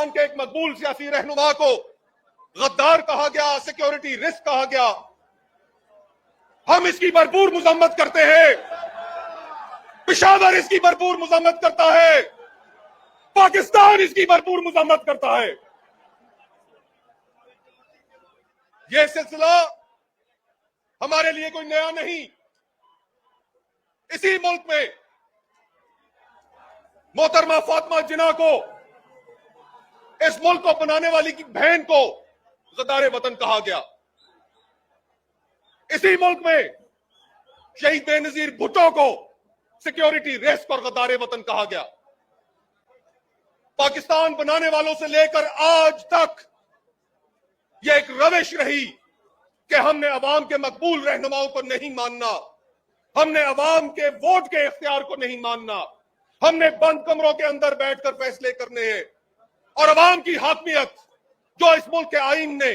पाकिस्तान के एक मकबूल सियासी रहनुमा को गद्दार कहा गया, सिक्योरिटी रिस्क कहा गया। हम इसकी भरपूर मजम्मत करते हैं, पेशावर इसकी भरपूर मजम्मत करता है, पाकिस्तान इसकी भरपूर मजम्मत करता है। यह सिलसिला हमारे लिए कोई नया नहीं। इसी मुल्क में मोहतरमा फातिमा जिन्ना को, इस मुल्क को बनाने वाली की बहन को गद्दारे वतन कहा गया। इसी मुल्क में शहीद बेनजीर भुट्टो को सिक्योरिटी रिस्क और गद्दारे वतन कहा गया। पाकिस्तान बनाने वालों से लेकर आज तक यह एक रविश रही कि हमने अवाम के मकबूल रहनुमाओं को नहीं मानना, हमने अवाम के वोट के इख्तियार को नहीं मानना, हमने बंद कमरों के अंदर बैठकर फैसले करने हैं। और अवाम की हाकमियत जो इस मुल्क के आईन ने